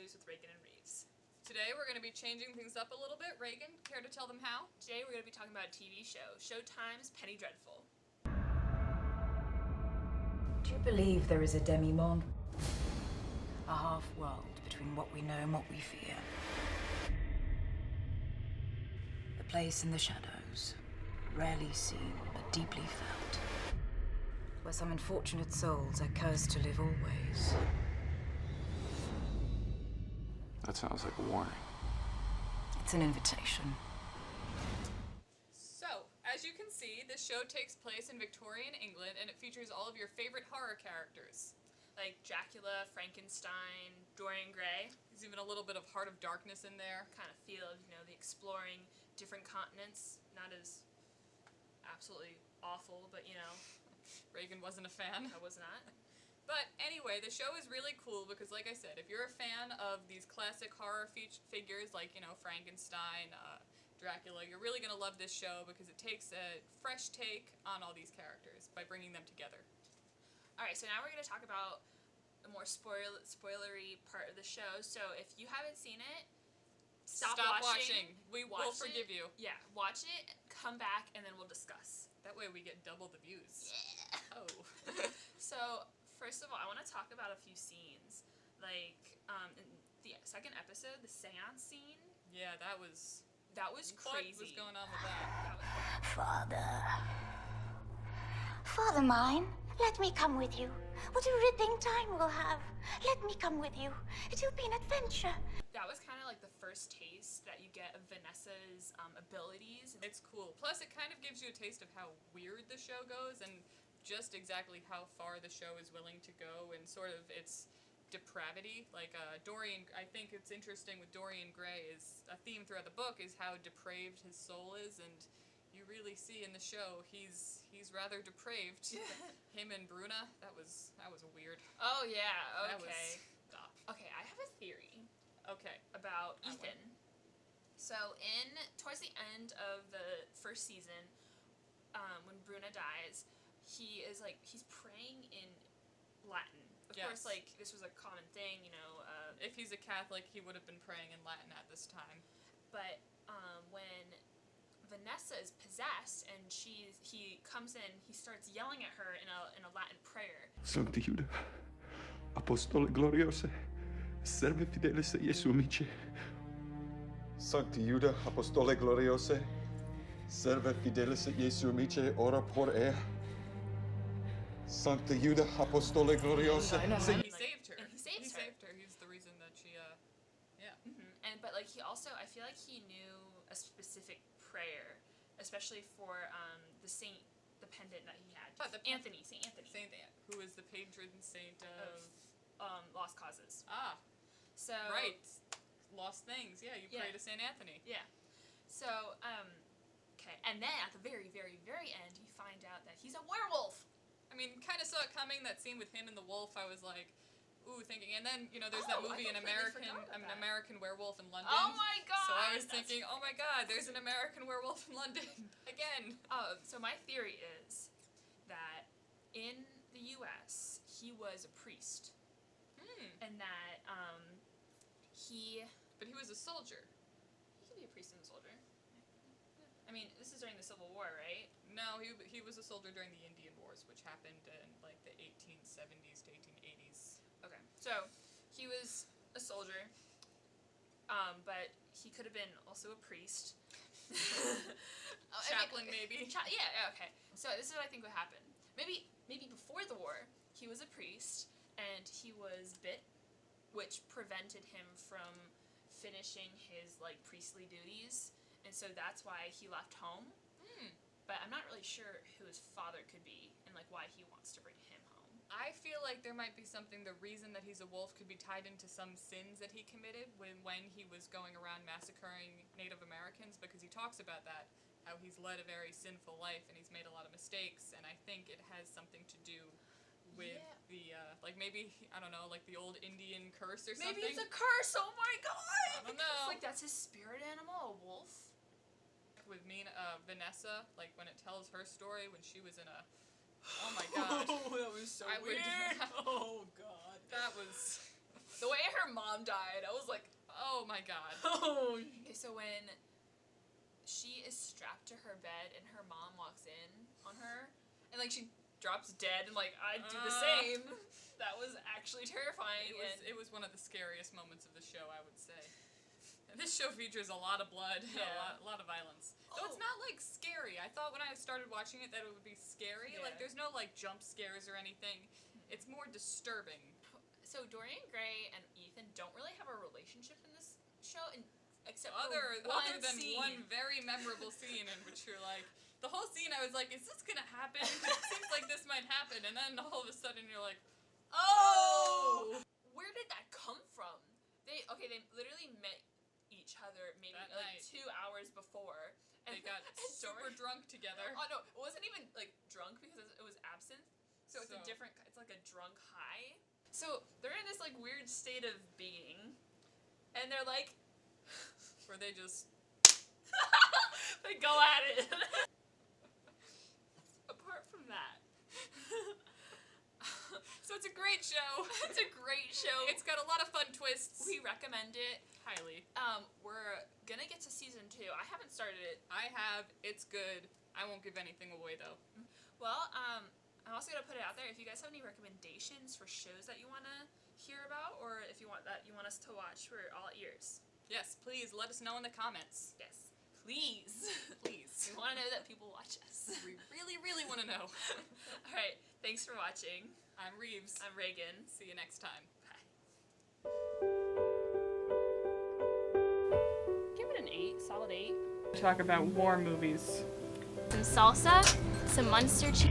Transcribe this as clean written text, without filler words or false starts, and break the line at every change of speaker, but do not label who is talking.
Movies with Regan and Reeves.
Today we're going to be changing things up a little bit. Regan, care to tell them how?
Today we're going to be talking about a TV show, Showtime's Penny Dreadful.
Do you believe there is a demi-monde? A half-world between what we know and what we fear. A place in the shadows, rarely seen but deeply felt. Where some unfortunate souls are cursed to live always.
That sounds like a warning.
It's an invitation.
So, as you can see, this show takes place in Victorian England and it features all of your favorite horror characters.
Like Dracula, Frankenstein, Dorian Gray.
There's even a little bit of Heart of Darkness in there.
Kind of feel of, the exploring different continents. Not as absolutely awful, but
Regan wasn't a fan.
I was not.
But anyway, the show is really cool because, like I said, if you're a fan of these classic horror figures like, Frankenstein, Dracula, you're really going to love this show because it takes a fresh take on all these characters by bringing them together.
Alright, so now we're going to talk about the more spoilery part of the show. So if you haven't seen it, stop watching.
We will forgive you.
Yeah, watch it, come back, and then we'll discuss.
That way we get double the views.
Yeah.
Oh.
So, first of all, I want to talk about a few scenes. Like, in the second episode, the seance scene.
Yeah, that was
crazy.
What was going on with that?
Father mine, let me come with you. What a ripping time we'll have. Let me come with you. It'll be an adventure.
That was kind of like the first taste that you get of Vanessa's abilities.
It's cool. Plus, it kind of gives you a taste of how weird the show goes and just exactly how far the show is willing to go and sort of its depravity. Like, I think it's interesting with Dorian Gray is a theme throughout the book is how depraved his soul is, and you really see in the show he's rather depraved. Him and Bruna, that was weird.
Oh yeah, okay.
That was,
okay, I have a theory.
Okay.
About Ethan. So towards the end of the first season, when Bruna dies, he's praying in Latin. Of course, this was a common thing,
if he's a Catholic, he would have been praying in Latin at this time.
But when Vanessa is possessed and he comes in, he starts yelling at her in a Latin prayer.
Sancti Iuda, Apostole Gloriose, serve fidelis et Iesu amici. Sancti Iuda, Apostole Gloriose, serve fidelis et Iesu amici, ora por ea. Sancti Iuda, Apostole Gloriose.
He saved her.
And he saved her.
He's the reason that she, yeah.
Mm-hmm. But he also, I feel like he knew a specific prayer, especially for the pendant that he had.
Oh,
Saint Anthony.
Saint Anthony, who is the patron saint
of Lost Causes.
Ah.
So
right. Lost things. Yeah, you pray to Saint Anthony.
Yeah. So, okay. And then at the very, very, very end, you find out that he's a werewolf.
I mean, kind of saw it coming, that scene with him and the wolf. I was like, ooh, thinking. And then, there's that movie, An American Werewolf in London.
Oh my god!
So I was thinking, oh my god, there's an American Werewolf in London. Again.
So my theory is that in the U.S., he was a priest. And that,
But he was a soldier.
He could be a priest and a soldier. I mean, this is during the Civil War, right?
No, he was a soldier during the Indian Wars, which happened in, the 1870s to 1880s.
Okay, so he was a soldier, but he could have been also a priest.
Chaplain, maybe?
Yeah, okay. So this is what I think would happen. Maybe before the war, he was a priest, and he was bit, which prevented him from finishing his, priestly duties, and so that's why he left home. But I'm not really sure who his father could be, and, why he wants to bring him home.
I feel like there might be something, the reason that he's a wolf could be tied into some sins that he committed when he was going around massacring Native Americans, because he talks about that, how he's led a very sinful life and he's made a lot of mistakes, and I think it has something to do with the, maybe, I don't know, the old Indian curse or something.
Maybe it's a curse, oh my god!
I don't know.
That's his spirit animal, a wolf?
With Vanessa, when it tells her story when she was in a... Oh my god.
Oh, that was so weird.
Oh god. That was...
The way her mom died, I was like,
Oh my god.
oh. Okay, so when she is strapped to her bed and her mom walks in on her, and like she drops dead, and like I'd do the same. That was actually terrifying.
It was one of the scariest moments of the show, I would say. And this show features a lot of blood, a lot of violence. Though it's not like scary. I thought when I started watching it that it would be scary.
Yeah.
Like there's no like jump scares or anything. It's more disturbing.
So Dorian Gray and Ethan don't really have a relationship in this show, except
Other
for one
than
scene.
one very memorable scene in which you're like, the whole scene I was like, is this gonna happen? It seems like this might happen, and then all of a sudden you're like,
oh! Where did that come from? They literally met each other maybe
That
like
night.
2 hours before. And
they got super drunk together.
Oh no, it wasn't even like drunk because it was absinthe. So it's it's like a drunk high. So they're in this like weird state of being, and they're like,
Where they just
they go at it. Apart from that,
so it's a great show.
it's a great show.
It's got a lot of fun twists.
We recommend it
Highly.
We're gonna get to season 2. I haven't started it.
I have. It's good. I won't give anything away though.
Well, I'm also gonna put it out there. If you guys have any recommendations for shows that you wanna hear about, or if you want us to watch, we're all ears.
Yes, please let us know in the comments.
Yes, please,
Please.
We want to know that people watch us.
We really, really want to know.
All right, thanks for watching.
I'm Reeves.
I'm Reagan.
See you next time.
Bye.
Give it an 8, solid 8.
Talk about war movies.
Some salsa, some Munster cheese.